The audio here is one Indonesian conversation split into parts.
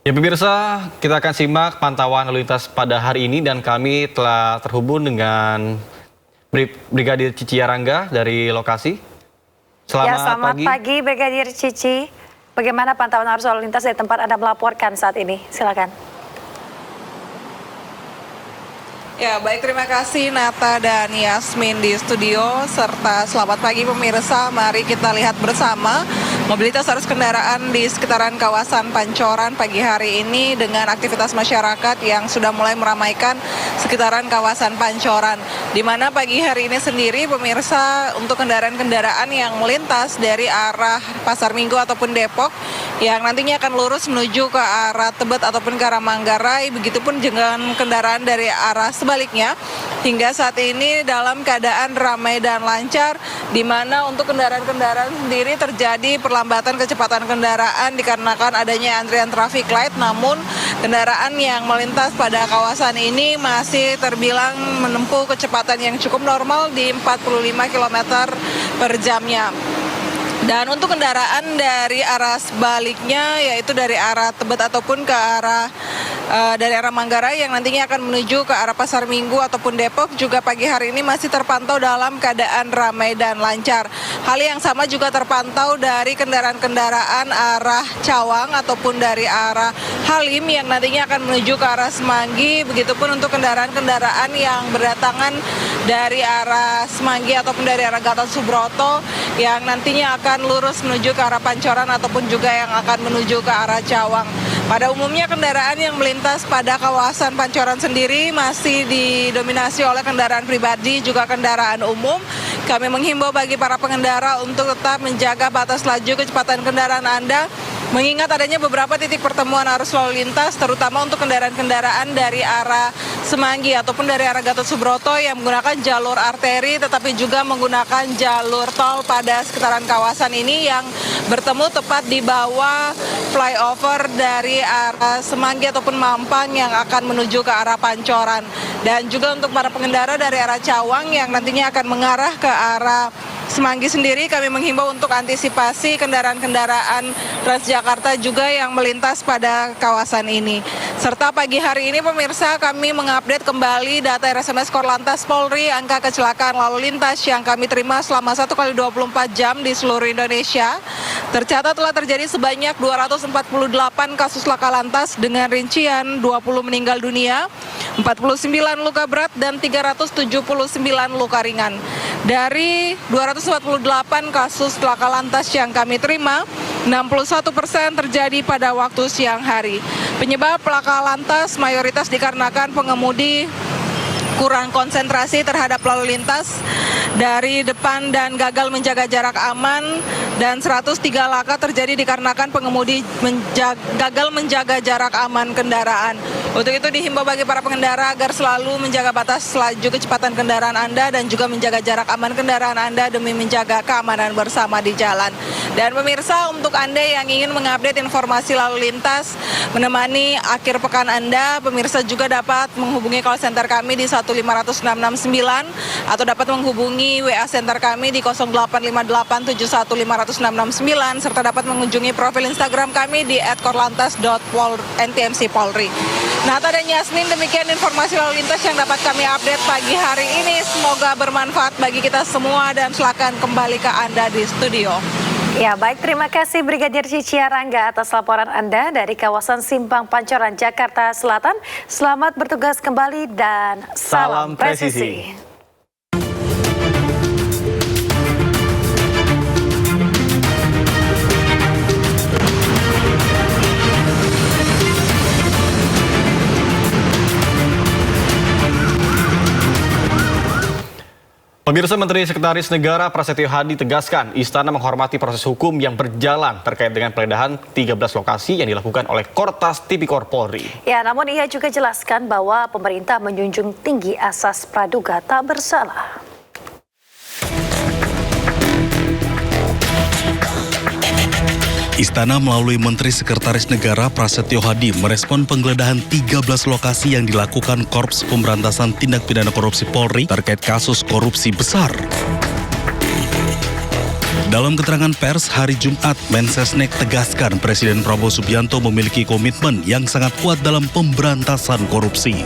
Ya pemirsa, kita akan simak pantauan lalu lintas pada hari ini dan kami telah terhubung dengan Brigadir Cici Yarangga dari lokasi. Selamat pagi Brigadir Cici. Bagaimana pantauan arus lalu lintas dari tempat Anda melaporkan saat ini? Silakan. Ya, baik, terima kasih Nata dan Yasmin di studio, serta selamat pagi pemirsa. Mari kita lihat bersama mobilitas arus kendaraan di sekitaran kawasan Pancoran pagi hari ini dengan aktivitas masyarakat yang sudah mulai meramaikan sekitaran kawasan Pancoran. Di mana pagi hari ini sendiri pemirsa untuk kendaraan-kendaraan yang melintas dari arah Pasar Minggu ataupun Depok yang nantinya akan lurus menuju ke arah Tebet ataupun ke arah Manggarai, begitupun dengan kendaraan dari arah sebaliknya hingga saat ini dalam keadaan ramai dan lancar, di mana untuk kendaraan-kendaraan sendiri terjadi perlambatan kecepatan kendaraan dikarenakan adanya antrian traffic light, namun kendaraan yang melintas pada kawasan ini masih terbilang menempuh kecepatan yang cukup normal di 45 km per jamnya. Dan untuk kendaraan dari arah sebaliknya, yaitu dari arah Tebet ataupun ke arah dari arah Manggarai yang nantinya akan menuju ke arah Pasar Minggu ataupun Depok, juga pagi hari ini masih terpantau dalam keadaan ramai dan lancar. Hal yang sama juga terpantau dari kendaraan-kendaraan arah Cawang ataupun dari arah Halim yang nantinya akan menuju ke arah Semanggi. Begitupun untuk kendaraan-kendaraan yang berdatangan dari arah Semanggi ataupun dari arah Gatot Subroto yang nantinya akan lurus menuju ke arah Pancoran ataupun juga yang akan menuju ke arah Cawang. Pada umumnya kendaraan yang melintas pada kawasan Pancoran sendiri masih didominasi oleh kendaraan pribadi juga kendaraan umum. Kami menghimbau bagi para pengendara untuk tetap menjaga batas laju kecepatan kendaraan Anda, mengingat adanya beberapa titik pertemuan arus lalu lintas, terutama untuk kendaraan-kendaraan dari arah Semanggi ataupun dari arah Gatot Subroto yang menggunakan jalur arteri, tetapi juga menggunakan jalur tol pada sekitaran kawasan ini yang bertemu tepat di bawah flyover dari arah Semanggi ataupun Mampang yang akan menuju ke arah Pancoran. Dan juga untuk para pengendara dari arah Cawang yang nantinya akan mengarah ke arah Semanggi sendiri, kami menghimbau untuk antisipasi kendaraan-kendaraan Transjakarta juga yang melintas pada kawasan ini. Serta pagi hari ini pemirsa, kami mengupdate kembali data RSMS Korlantas Polri angka kecelakaan lalu lintas yang kami terima selama 1x24 jam di seluruh Indonesia. Tercatat telah terjadi sebanyak 248 kasus laka lantas dengan rincian 20 meninggal dunia, 49 luka berat, dan 379 luka ringan. Dari 248 kasus laka lantas yang kami terima, 61% terjadi pada waktu siang hari. Penyebab laka lantas mayoritas dikarenakan pengemudi kurang konsentrasi terhadap lalu lintas dari depan dan gagal menjaga jarak aman, dan 103 laka terjadi dikarenakan pengemudi gagal menjaga jarak aman kendaraan. Untuk itu dihimbau bagi para pengendara agar selalu menjaga batas laju kecepatan kendaraan Anda dan juga menjaga jarak aman kendaraan Anda demi menjaga keamanan bersama di jalan. Dan pemirsa, untuk Anda yang ingin mengupdate informasi lalu lintas menemani akhir pekan Anda, pemirsa juga dapat menghubungi call center kami di 15569 atau dapat menghubungi WA center kami di 0858715669 serta dapat mengunjungi profil Instagram kami di @korlantas.ntmcpolri. Nata dan Yasmin, demikian informasi lalu lintas yang dapat kami update pagi hari ini. Semoga bermanfaat bagi kita semua dan silakan kembali ke Anda di studio. Ya, baik, terima kasih Brigadir Cici Yarangga atas laporan Anda dari kawasan Simpang Pancoran, Jakarta Selatan. Selamat bertugas kembali dan salam presisi. Pemirsa, Menteri Sekretaris Negara Prasetyo Hadi tegaskan istana menghormati proses hukum yang berjalan terkait dengan penggeledahan 13 lokasi yang dilakukan oleh Kortas Tipikor Polri. Ya, namun ia juga jelaskan bahwa pemerintah menjunjung tinggi asas praduga tak bersalah. Istana melalui Menteri Sekretaris Negara Prasetyo Hadi merespon penggeledahan 13 lokasi yang dilakukan Korps Pemberantasan Tindak Pidana Korupsi Polri terkait kasus korupsi besar. Dalam keterangan pers hari Jumat, Mensesnek tegaskan Presiden Prabowo Subianto memiliki komitmen yang sangat kuat dalam pemberantasan korupsi.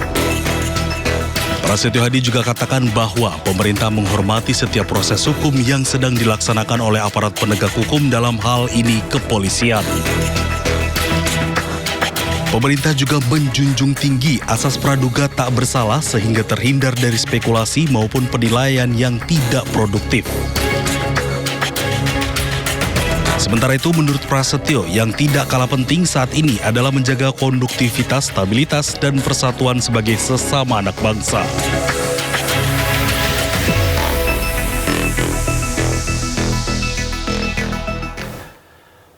Prasetyo Hadi juga katakan bahwa pemerintah menghormati setiap proses hukum yang sedang dilaksanakan oleh aparat penegak hukum, dalam hal ini kepolisian. Pemerintah juga menjunjung tinggi asas praduga tak bersalah sehingga terhindar dari spekulasi maupun penilaian yang tidak produktif. Sementara itu, menurut Prasetyo, yang tidak kalah penting saat ini adalah menjaga konduktivitas, stabilitas, dan persatuan sebagai sesama anak bangsa.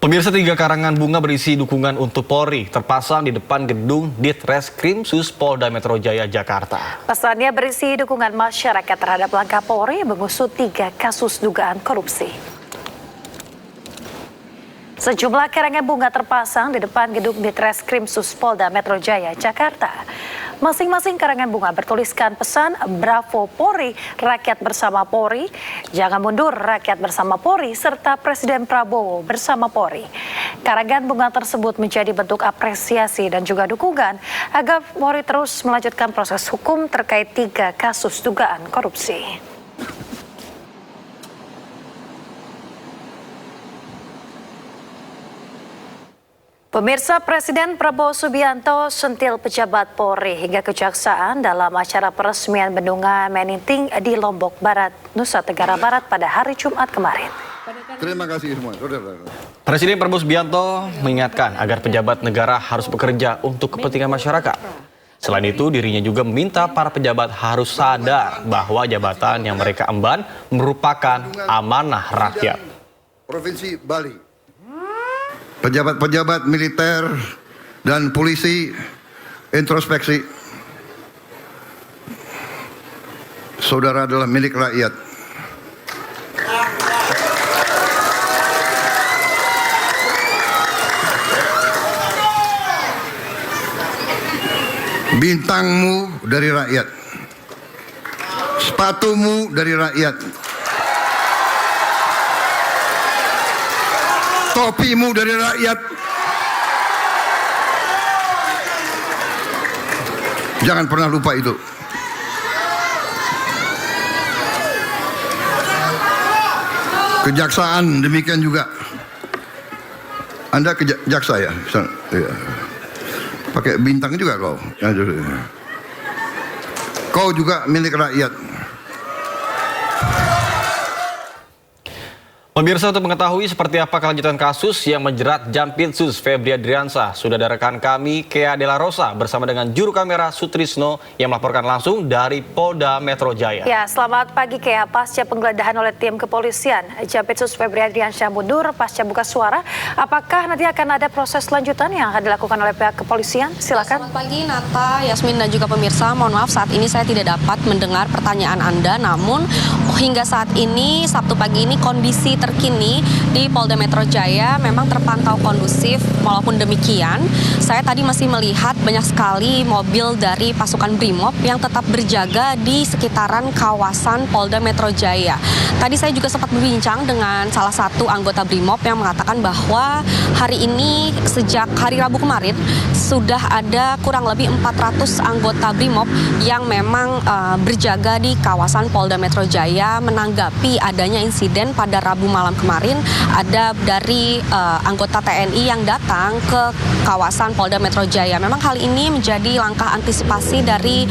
Pemirsa, 3 karangan bunga berisi dukungan untuk Polri terpasang di depan gedung Ditreskrimsus Polda Metro Jaya, Jakarta. Pesannya berisi dukungan masyarakat terhadap langkah Polri mengusut 3 kasus dugaan korupsi. Sejumlah karangan bunga terpasang di depan gedung Ditreskrimsus Polda Metro Jaya, Jakarta. Masing-masing karangan bunga bertuliskan pesan Bravo Polri, Rakyat Bersama Polri, Jangan Mundur Rakyat Bersama Polri, serta Presiden Prabowo Bersama Polri. Karangan bunga tersebut menjadi bentuk apresiasi dan juga dukungan agar Polri terus melanjutkan proses hukum terkait 3 kasus dugaan korupsi. Pemirsa, Presiden Prabowo Subianto sentil pejabat Polri hingga kejaksaan dalam acara peresmian bendungan Meninting di Lombok Barat, Nusa Tenggara Barat pada hari Jumat kemarin. Terima kasih semua, saudara. Presiden Prabowo Subianto mengingatkan agar pejabat negara harus bekerja untuk kepentingan masyarakat. Selain itu, dirinya juga meminta para pejabat harus sadar bahwa jabatan yang mereka emban merupakan amanah rakyat. Provinsi Bali. Pejabat-pejabat militer dan polisi introspeksi. Saudara adalah milik rakyat. Bintangmu dari rakyat. Sepatumu dari rakyat. Topimu dari rakyat. Jangan pernah lupa itu. Kejaksaan demikian juga. Anda jaksa ya? Iya. Pakai bintang juga kau. Kau juga milik rakyat. Pemirsa, untuk mengetahui seperti apa kelanjutan kasus yang menjerat Jampitsus Febri Adriansah, sudah ada rekan kami Kea Dela Rosa bersama dengan juru kamera Sutrisno yang melaporkan langsung dari Polda Metro Jaya. Ya, selamat pagi Kea. Pasca penggeledahan oleh tim kepolisian, Jampitsus Febri Adriansah mundur pasca buka suara. Apakah nanti akan ada proses lanjutan yang akan dilakukan oleh pihak kepolisian? Silakan. Selamat pagi Nata, Yasmin dan juga pemirsa. Mohon maaf saat ini saya tidak dapat mendengar pertanyaan Anda. Namun hingga saat ini, Sabtu pagi ini kondisi terkini di Polda Metro Jaya memang terpantau kondusif. Walaupun demikian, saya tadi masih melihat banyak sekali mobil dari pasukan Brimob yang tetap berjaga di sekitaran kawasan Polda Metro Jaya. Tadi saya juga sempat berbincang dengan salah satu anggota Brimob yang mengatakan bahwa hari ini sejak hari Rabu kemarin sudah ada kurang lebih 400 anggota Brimob yang memang berjaga di kawasan Polda Metro Jaya menanggapi adanya insiden pada Rabu malam kemarin. Ada dari anggota TNI yang datang ke kawasan Polda Metro Jaya. Memang hal ini menjadi langkah antisipasi dari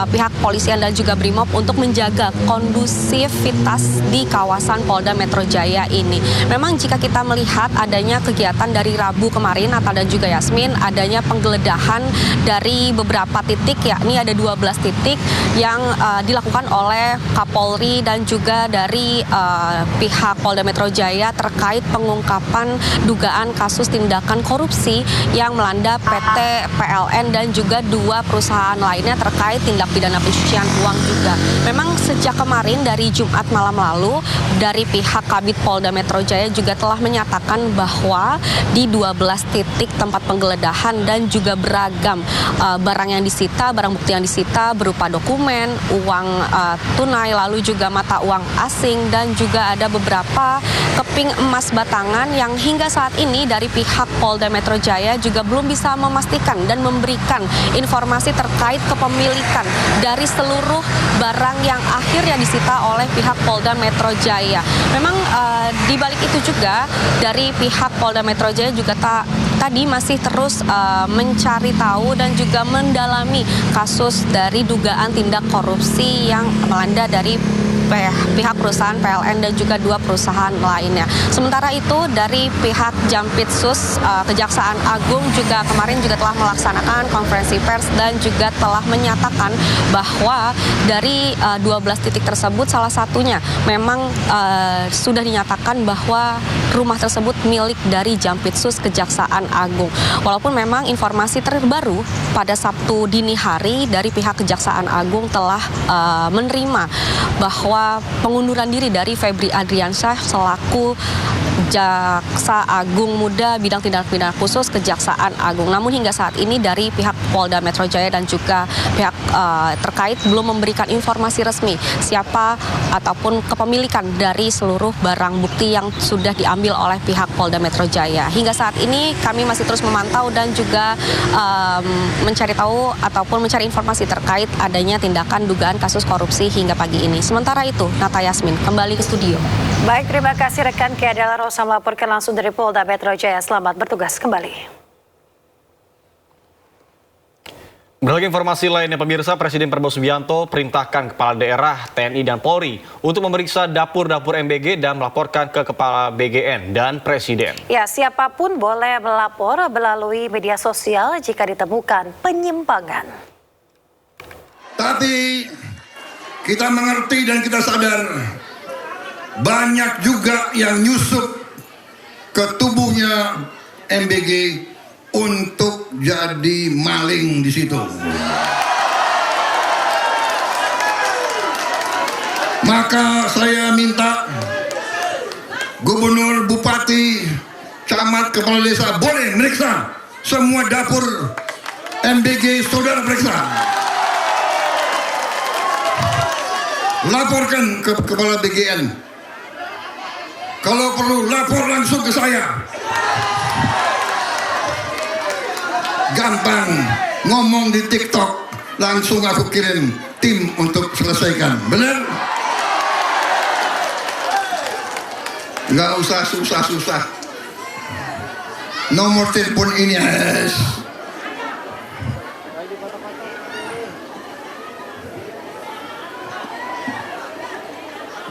pihak polisian dan juga Brimob untuk menjaga kondusivitas di kawasan Polda Metro Jaya ini. Memang jika kita melihat adanya kegiatan dari Rabu kemarin, Nata dan juga Yasmin, adanya penggeledahan dari beberapa titik, yakni ada 12 titik yang dilakukan oleh Kapolri dan juga dari pihak Polda Metro Jaya terkait pengungkapan dugaan kasus tindakan korupsi yang melanda PT PLN dan juga 2 perusahaan lainnya terkait tindak pidana pencucian uang juga. Memang sejak kemarin dari Jumat malam lalu dari pihak Kabid Polda Metro Jaya juga telah menyatakan bahwa di 12 titik tempat penggeledahan dan juga beragam barang yang disita, barang bukti yang disita berupa dokumen, uang tunai, lalu juga mata uang asing dan juga ada beberapa berupa keping emas batangan yang hingga saat ini dari pihak Polda Metro Jaya juga belum bisa memastikan dan memberikan informasi terkait kepemilikan dari seluruh barang yang akhirnya disita oleh pihak Polda Metro Jaya. Memang di balik itu juga dari pihak Polda Metro Jaya juga tadi masih terus mencari tahu dan juga mendalami kasus dari dugaan tindak korupsi yang melanda dari pihak perusahaan PLN dan juga 2 perusahaan lainnya. Sementara itu dari pihak Jampitsus Kejaksaan Agung juga kemarin juga telah melaksanakan konferensi pers dan juga telah menyatakan bahwa dari 12 titik tersebut salah satunya memang sudah dinyatakan bahwa rumah tersebut milik dari Jampitsus Kejaksaan Agung. Walaupun memang informasi terbaru pada Sabtu dini hari dari pihak Kejaksaan Agung telah menerima bahwa pengunduran diri dari Febri Adriansyah selaku Jaksa Agung Muda Bidang Tindak Pidana Khusus Kejaksaan Agung. Namun hingga saat ini dari pihak Polda Metro Jaya dan juga pihak terkait belum memberikan informasi resmi siapa ataupun kepemilikan dari seluruh barang bukti yang sudah diambil oleh pihak Polda Metro Jaya. Hingga saat ini kami masih terus memantau dan juga mencari tahu ataupun mencari informasi terkait adanya tindakan dugaan kasus korupsi hingga pagi ini. Sementara itu, Nata Yasmin kembali ke studio. Baik, terima kasih rekan Keadala Rosa melaporkan langsung dari Polda Metro Jaya. Selamat bertugas kembali. Berbagai informasi lainnya pemirsa, Presiden Prabowo Subianto perintahkan kepala daerah, TNI dan Polri untuk memeriksa dapur-dapur MBG dan melaporkan ke Kepala BGN dan Presiden. Ya, siapapun boleh melapor melalui media sosial jika ditemukan penyimpangan. Tapi kita mengerti dan kita sadar banyak juga yang nyusup ke tubuhnya MBG untuk jadi maling di situ. Maka saya minta gubernur, bupati, camat, kepala desa boleh meriksa semua dapur MBG, saudara periksa. Laporkan ke kepala BGN. Kalau perlu lapor langsung ke saya. Gampang ngomong di TikTok, langsung aku kirim tim untuk selesaikan. Benar? Nggak usah susah-susah. Nomor telepon ini es.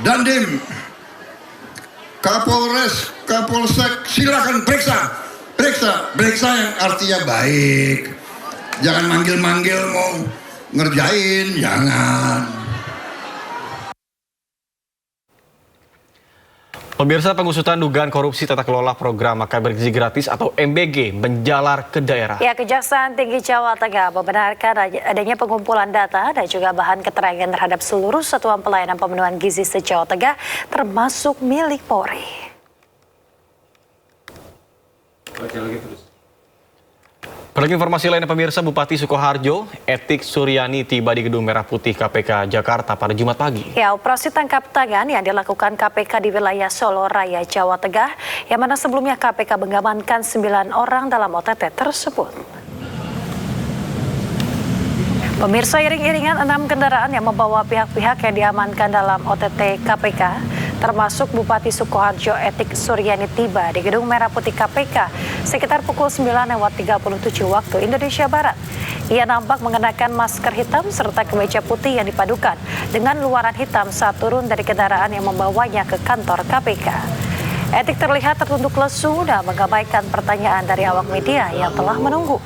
Dandim, Kapolres, Kapolsek, silakan periksa yang artinya baik. Jangan manggil-manggil mau ngerjain, jangan. Pemirsa, pengusutan dugaan korupsi tata kelola program makan bergizi gratis atau MBG menjalar ke daerah. Ya, Kejaksaan Tinggi Jawa Tengah membenarkan adanya pengumpulan data dan juga bahan keterangan terhadap seluruh satuan pelayanan pemenuhan gizi se-Jawa Tengah termasuk milik Polri. Berlagi informasi lainnya pemirsa, Bupati Sukoharjo, Etik Suryani tiba di Gedung Merah Putih KPK Jakarta pada Jumat pagi. Ya, operasi tangkap tangan yang dilakukan KPK di wilayah Solo Raya, Jawa Tengah, yang mana sebelumnya KPK mengamankan 9 orang dalam OTT tersebut. Pemirsa, iring-iringan 6 kendaraan yang membawa pihak-pihak yang diamankan dalam OTT KPK, termasuk Bupati Sukoharjo Etik Suryani tiba di Gedung Merah Putih KPK sekitar pukul 9:37 waktu Indonesia Barat. Ia nampak mengenakan masker hitam serta kemeja putih yang dipadukan dengan luaran hitam saat turun dari kendaraan yang membawanya ke kantor KPK. Etik terlihat tertunduk lesu dan mengabaikan pertanyaan dari awak media yang telah menunggu.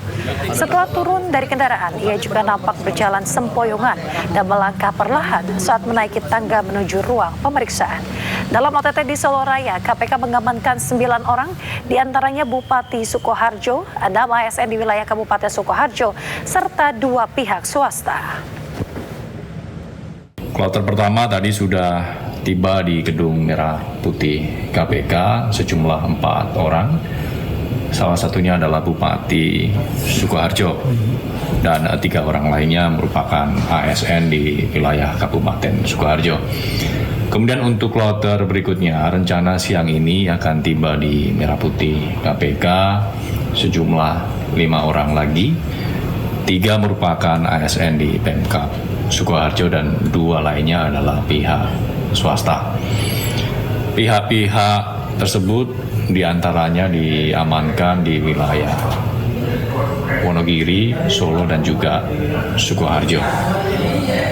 Setelah turun dari kendaraan, ia juga nampak berjalan sempoyongan dan melangkah perlahan saat menaiki tangga menuju ruang pemeriksaan. Dalam OTT di Solo Raya, KPK mengamankan 9 orang, diantaranya Bupati Sukoharjo, 6 ASN di wilayah Kabupaten Sukoharjo, serta 2 pihak swasta. Kloter pertama tadi sudah tiba di Gedung Merah Putih KPK sejumlah 4 orang. Salah satunya adalah Bupati Sukoharjo dan 3 orang lainnya merupakan ASN di wilayah Kabupaten Sukoharjo. Kemudian untuk kloter berikutnya, rencana siang ini akan tiba di Merah Putih KPK sejumlah 5 orang lagi. 3 merupakan ASN di Pemkab Sukoharjo dan 2 lainnya adalah pihak swasta. Pihak-pihak tersebut diantaranya diamankan di wilayah Wonogiri, Solo, dan juga Sukoharjo.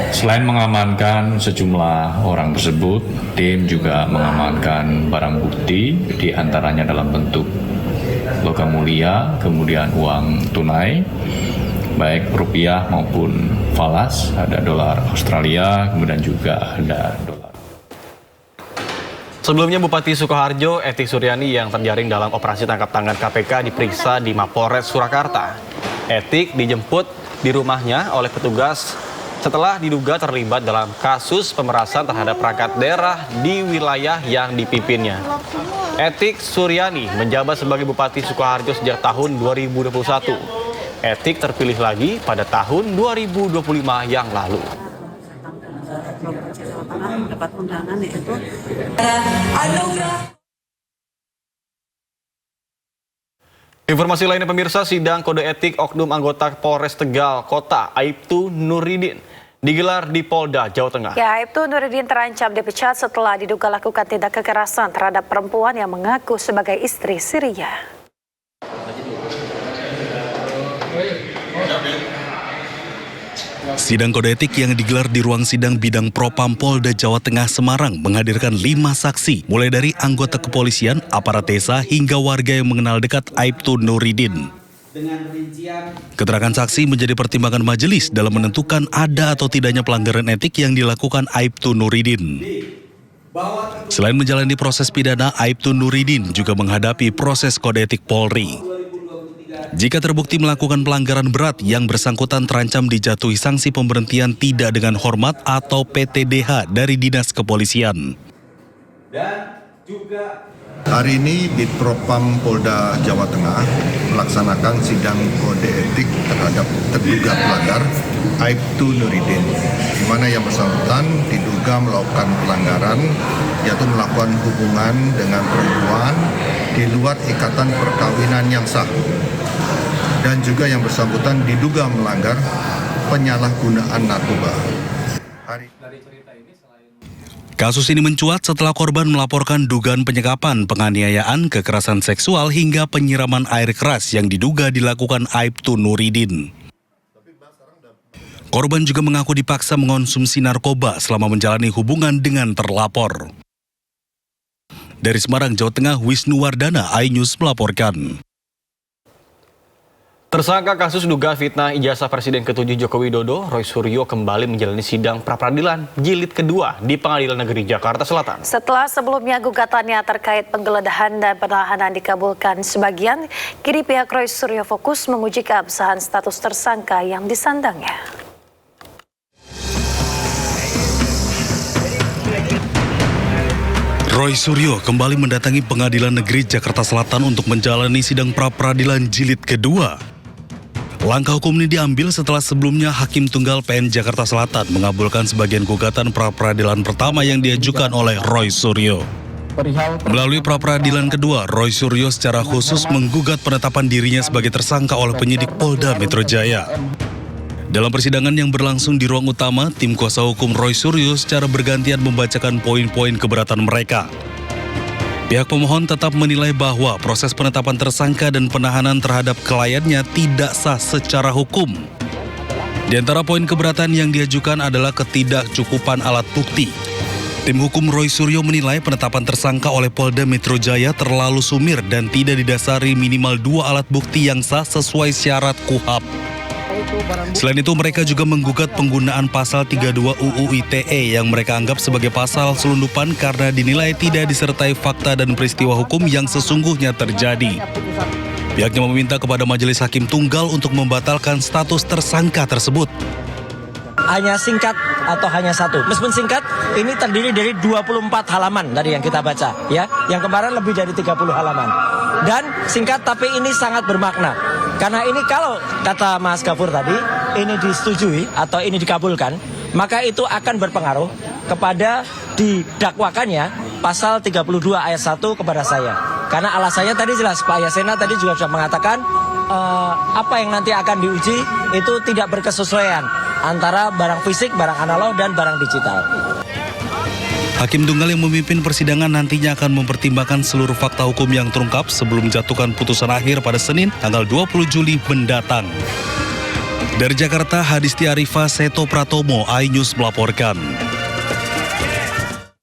Selain mengamankan sejumlah orang tersebut, tim juga mengamankan barang bukti, diantaranya dalam bentuk logam mulia, kemudian uang tunai, baik rupiah maupun falas, ada dolar Australia, kemudian juga ada dolar. Sebelumnya Bupati Sukoharjo, Etik Suryani yang terjaring dalam operasi tangkap tangan KPK diperiksa di Mapolres Surakarta. Etik dijemput di rumahnya oleh petugas setelah diduga terlibat dalam kasus pemerasan terhadap perangkat daerah di wilayah yang dipimpinnya. Etik Suryani menjabat sebagai Bupati Sukoharjo sejak tahun 2021. Etik terpilih lagi pada tahun 2025 yang lalu. Dapat undangan yaitu Informasi lainnya pemirsa, sidang kode etik oknum anggota Polres Tegal Kota Aibtu Nuridin digelar di Polda Jawa Tengah. Ya, Aibtu Nuridin terancam dipecat setelah diduga lakukan tindak kekerasan terhadap perempuan yang mengaku sebagai istri Syria. Sidang kode etik yang digelar di ruang sidang bidang Propam Polda Jawa Tengah Semarang menghadirkan 5 saksi, mulai dari anggota kepolisian, aparat desa, hingga warga yang mengenal dekat Aibtu Nuridin. Keterangan saksi menjadi pertimbangan majelis dalam menentukan ada atau tidaknya pelanggaran etik yang dilakukan Aibtu Nuridin. Selain menjalani proses pidana, Aibtu Nuridin juga menghadapi proses kode etik Polri. Jika terbukti melakukan pelanggaran berat, yang bersangkutan terancam dijatuhi sanksi pemberhentian tidak dengan hormat atau PTDH dari Dinas Kepolisian. Hari ini di Propam Polda Jawa Tengah melaksanakan sidang kode etik terhadap terduga pelanggar Aibtu Nuridin, di mana yang bersangkutan diduga melakukan pelanggaran, yaitu melakukan hubungan dengan perempuan di luar ikatan perkawinan yang sah. Dan juga yang bersangkutan diduga melanggar penyalahgunaan narkoba. Kasus ini mencuat setelah korban melaporkan dugaan penyekapan, penganiayaan, kekerasan seksual, hingga penyiraman air keras yang diduga dilakukan Aibtu Nuridin. Korban juga mengaku dipaksa mengonsumsi narkoba selama menjalani hubungan dengan terlapor. Dari Semarang, Jawa Tengah, Wisnu Wardana, iNews melaporkan. Tersangka kasus dugaan fitnah ijazah Presiden ke-7 Joko Widodo, Roy Suryo kembali menjalani sidang pra-peradilan jilid kedua di Pengadilan Negeri Jakarta Selatan. Setelah sebelumnya gugatannya terkait penggeledahan dan penahanan dikabulkan sebagian, kini pihak Roy Suryo fokus menguji keabsahan status tersangka yang disandangnya. Roy Suryo kembali mendatangi Pengadilan Negeri Jakarta Selatan untuk menjalani sidang pra-peradilan jilid kedua. Langkah hukum ini diambil setelah sebelumnya Hakim Tunggal PN Jakarta Selatan mengabulkan sebagian gugatan pra-peradilan pertama yang diajukan oleh Roy Suryo. Melalui pra-peradilan kedua, Roy Suryo secara khusus menggugat penetapan dirinya sebagai tersangka oleh penyidik Polda Metro Jaya. Dalam persidangan yang berlangsung di ruang utama, tim kuasa hukum Roy Suryo secara bergantian membacakan poin-poin keberatan mereka. Pihak pemohon tetap menilai bahwa proses penetapan tersangka dan penahanan terhadap kliennya tidak sah secara hukum. Di antara poin keberatan yang diajukan adalah ketidakcukupan alat bukti. Tim hukum Roy Suryo menilai penetapan tersangka oleh Polda Metro Jaya terlalu sumir dan tidak didasari minimal 2 alat bukti yang sah sesuai syarat KUHP. Selain itu, mereka juga menggugat penggunaan pasal 32 UU ITE yang mereka anggap sebagai pasal selundupan karena dinilai tidak disertai fakta dan peristiwa hukum yang sesungguhnya terjadi. Pihaknya meminta kepada Majelis Hakim Tunggal untuk membatalkan status tersangka tersebut. Hanya singkat atau hanya satu. Meskipun singkat, ini terdiri dari 24 halaman dari yang kita baca, ya. Yang kemarin lebih dari 30 halaman. Dan singkat tapi ini sangat bermakna. Karena ini kalau kata Mas Gafur tadi, ini disetujui atau ini dikabulkan, maka itu akan berpengaruh kepada didakwakannya pasal 32 ayat 1 kepada saya. Karena alasannya tadi jelas, Pak Yasena tadi juga sudah mengatakan apa yang nanti akan diuji itu tidak berkesesuaian antara barang fisik, barang analog, dan barang digital. Hakim tunggal yang memimpin persidangan nantinya akan mempertimbangkan seluruh fakta hukum yang terungkap sebelum menjatuhkan putusan akhir pada Senin tanggal 20 Juli mendatang. Dari Jakarta, Hadisti Arifa, Seto Pratomo, iNews melaporkan.